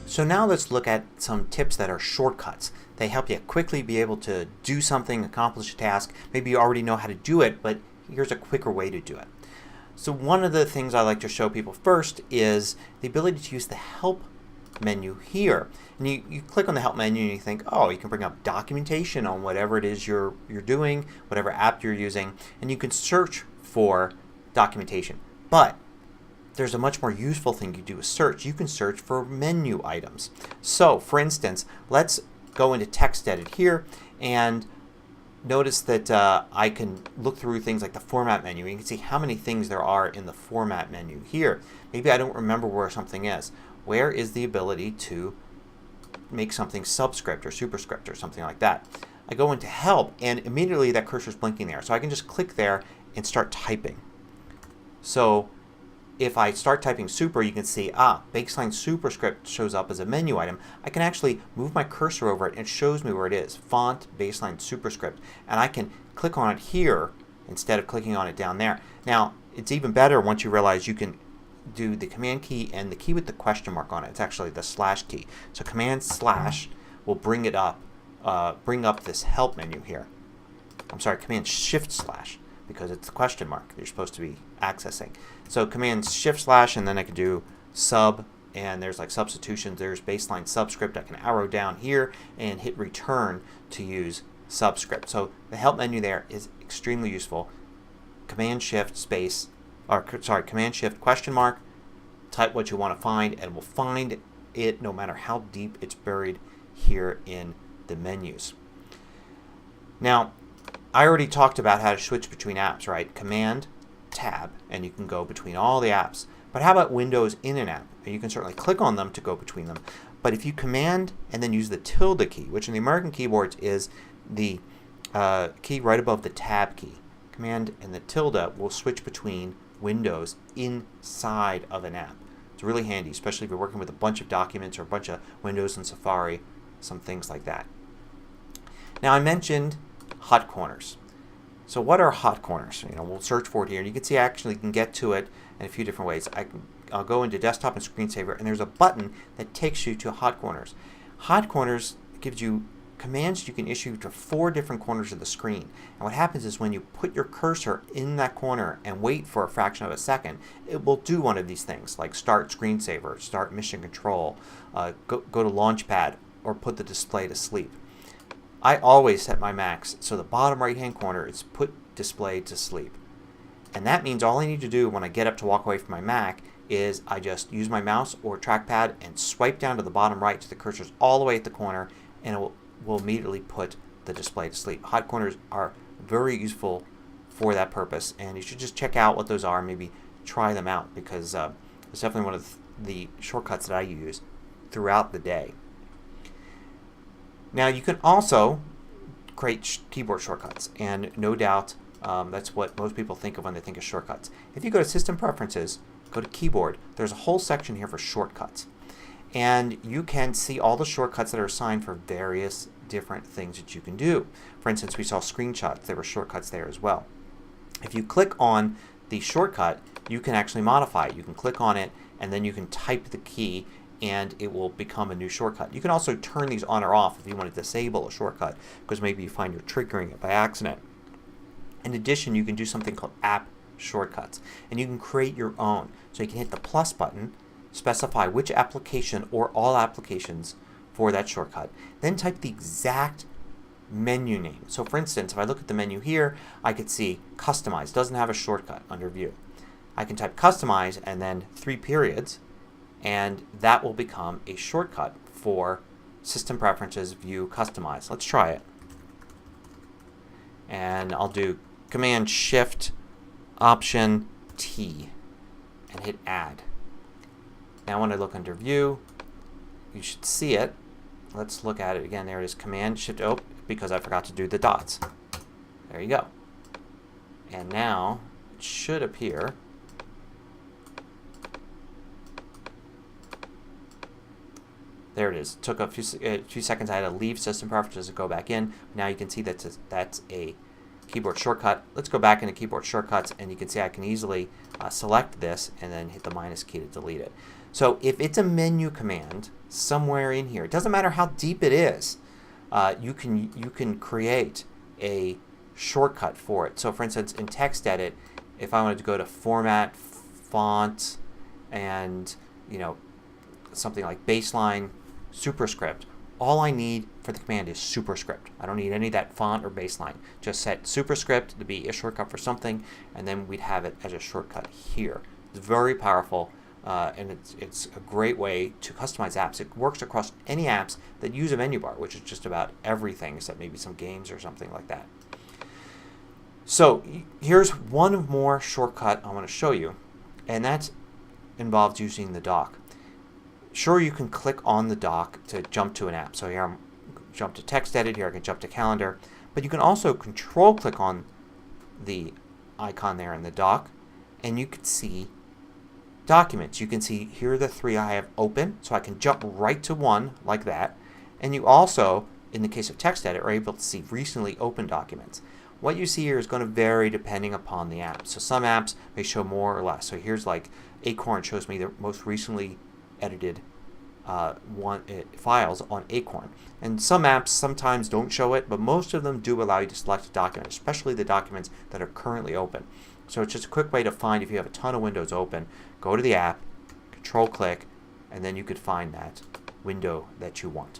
So now let's look at some tips that are shortcuts. They help you quickly be able to do something, accomplish a task. Maybe you already know how to do it, but here's a quicker way to do it. So one of the things I like to show people first is the ability to use the Help menu here. And you click on the Help menu and you think, oh, you can bring up documentation on whatever it is you're doing, whatever app you're using, and you can search for documentation. But there's a much more useful thing you do with search. You can search for menu items. So for instance, let's go into text edit here and notice that I can look through things like the format menu. You can see how many things there are in the format menu here. Maybe I don't remember where something is. Where is the ability to make something subscript or superscript or something like that? I go into Help and immediately that cursor is blinking there. So I can just click there and start typing. So if I start typing super, you can see baseline superscript shows up as a menu item. I can actually move my cursor over it and it shows me where it is. Font, baseline superscript. And I can click on it here instead of clicking on it down there. Now it's even better once you realize you can do the command key and the key with the question mark on it. It's actually the slash key. So command slash will bring it up, bring up this Help menu here. I'm sorry, command shift slash, because it's the question mark you're supposed to be accessing. So command shift slash and then I can do sub, and there's like substitutions. There's baseline subscript. I can arrow down here and hit return to use subscript. So the Help menu there is extremely useful. Command shift space, or sorry, command shift question mark, type what you want to find and we'll find it no matter how deep it's buried here in the menus. Now I already talked about how to switch between apps, right? Command tab and you can go between all the apps. But how about windows in an app? You can certainly click on them to go between them. But if you command and then use the tilde key, which in the American keyboards is the key right above the tab key. Command and the tilde will switch between windows inside of an app. It's really handy, especially if you're working with a bunch of documents or a bunch of windows in Safari, some things like that. Now I mentioned hot corners. So what are hot corners? We'll search for it here and you can see I actually can get to it in a few different ways. I'll go into desktop and screensaver and there's a button that takes you to hot corners. Hot corners gives you commands you can issue to 4 different corners of the screen. And what happens is when you put your cursor in that corner and wait for a fraction of a second, it will do one of these things like start screensaver, start mission control, go to launchpad, or put the display to sleep. I always set my Macs so the bottom right hand corner is put display to sleep. And that means all I need to do when I get up to walk away from my Mac is I just use my mouse or trackpad and swipe down to the bottom right so the cursor's all the way at the corner and it will immediately put the display to sleep. Hot corners are very useful for that purpose and you should just check out what those are and maybe try them out because it's definitely one of the shortcuts that I use throughout the day. Now you can also create keyboard shortcuts and no doubt that's what most people think of when they think of shortcuts. If you go to System Preferences, go to Keyboard, there's a whole section here for shortcuts. And you can see all the shortcuts that are assigned for various different things that you can do. For instance, we saw screenshots. There were shortcuts there as well. If you click on the shortcut, you can actually modify it. You can click on it and then you can type the key and it will become a new shortcut. You can also turn these on or off if you want to disable a shortcut because maybe you find you're triggering it by accident. In addition, you can do something called app shortcuts and you can create your own. So you can hit the plus button, specify which application or all applications for that shortcut, then type the exact menu name. So for instance, if I look at the menu here, I could see Customize doesn't have a shortcut under View. I can type Customize and then 3 periods and that will become a shortcut for System Preferences, View, Customize. Let's try it. And I'll do Command Shift Option T and hit Add. Now when I look under View, you should see it. Let's look at it again. There it is, Command Shift, oh, because I forgot to do the dots. There you go. And now it should appear. There it is. It took a few seconds. I had to leave System Preferences to go back in. Now you can see that's a keyboard shortcut. Let's go back into keyboard shortcuts and you can see I can easily select this and then hit the minus key to delete it. So if it's a menu command somewhere in here, it doesn't matter how deep it is, you can create a shortcut for it. So for instance, in TextEdit, if I wanted to go to Format, Font, and something like Baseline, Superscript, all I need for the command is Superscript. I don't need any of that font or baseline. Just set Superscript to be a shortcut for something, and then we'd have it as a shortcut here. It's very powerful, and it's a great way to customize apps. It works across any apps that use a menu bar, which is just about everything except maybe some games or something like that. So here's one more shortcut I want to show you, and that involves using the dock. Sure, you can click on the dock to jump to an app. So here I'm jump to TextEdit, here I can jump to Calendar, but you can also control click on the icon there in the dock, and you can see documents. You can see here are the 3 I have open, so I can jump right to one like that. And you also, in the case of TextEdit, are able to see recently opened documents. What you see here is going to vary depending upon the app. So some apps may show more or less. So here's like Acorn shows me the most recently edited files on Acorn. And some apps sometimes don't show it, but most of them do allow you to select a document, especially the documents that are currently open. So it's just a quick way to find if you have a ton of windows open. Go to the app, control click, and then you could find that window that you want.